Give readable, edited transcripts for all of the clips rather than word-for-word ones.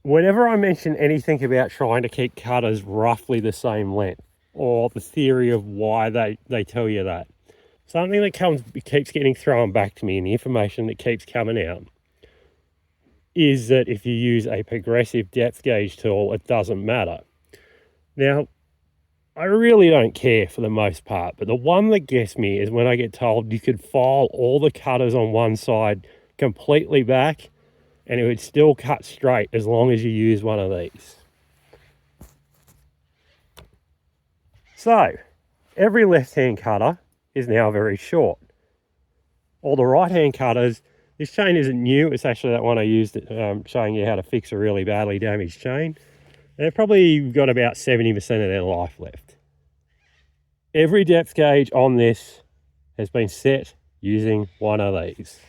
Whenever I mention anything about trying to keep cutters roughly the same length, or the theory of why they tell you that, something that keeps getting thrown back to me, and the information that keeps coming out, is that if you use a progressive depth gauge tool, it doesn't matter. Now, I really don't care for the most part, but the one that gets me is when I get told you could file all the cutters on one side completely back and it would still cut straight as long as you use one of these. So, every left-hand cutter is now very short. All the right-hand cutters, this chain isn't new, it's actually that one I used showing you how to fix a really badly damaged chain. They've probably got about 70% of their life left. Every depth gauge on this has been set using one of these.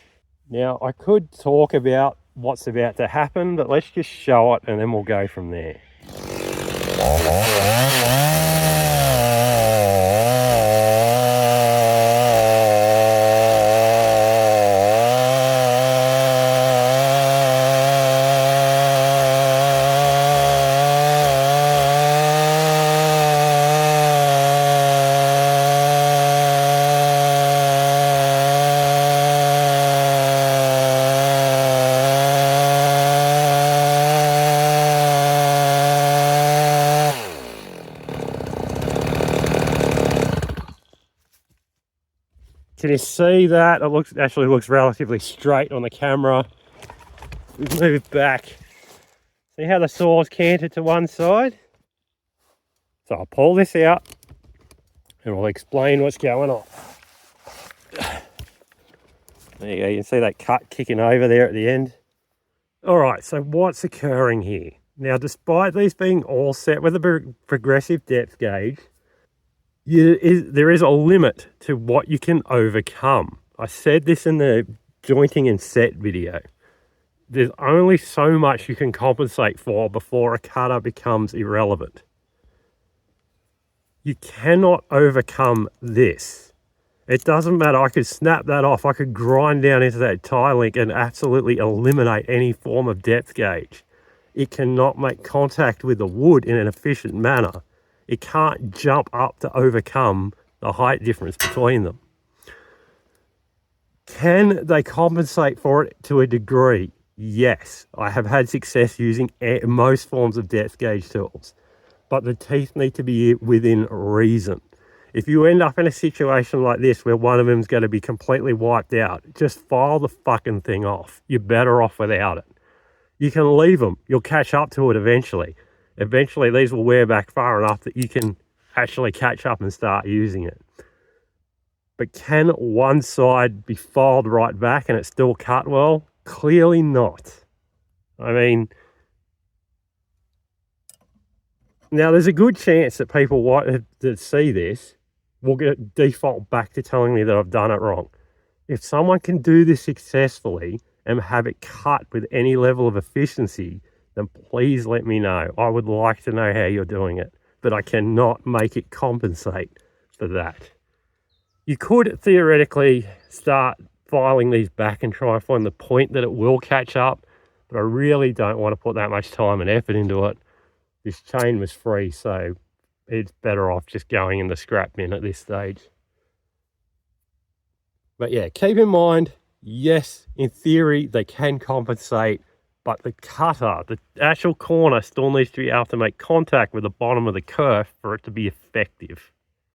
Now, I could talk about what's about to happen, but let's just show it and then we'll go from there. Can you see that? It actually looks relatively straight on the camera. We've moved back. See how the saw's canted to one side? So I'll pull this out and we'll explain what's going on. There you go, you can see that cut kicking over there at the end. All right, so what's occurring here? Now, despite these being all set with a progressive depth gauge, there is a limit to what you can overcome. I said this in the jointing and set video. There's only so much you can compensate for before a cutter becomes irrelevant. You cannot overcome this. It doesn't matter. I could snap that off. I could grind down into that tie link and absolutely eliminate any form of depth gauge. It cannot make contact with the wood in an efficient manner. It can't jump up to overcome the height difference between them. Can they compensate for it to a degree? Yes, I have had success using most forms of depth gauge tools, but the teeth need to be within reason. If you end up in a situation like this where one of them is going to be completely wiped out, just file the fucking thing off. You're better off without it. You can leave them. You'll catch up to it eventually. Eventually, these will wear back far enough that you can actually catch up and start using it. But can one side be filed right back and it still cut well? Clearly not. I mean, now there's a good chance that people that see this will default back to telling me that I've done it wrong. If someone can do this successfully and have it cut with any level of efficiency, then please let me know. I would like to know how you're doing it, but I cannot make it compensate for that. You could theoretically start filing these back and try and find the point that it will catch up, but I really don't want to put that much time and effort into it. This chain was free, so it's better off just going in the scrap bin at this stage. But yeah, keep in mind, yes, in theory, they can compensate, but the cutter, the actual corner, still needs to be able to make contact with the bottom of the kerf for it to be effective.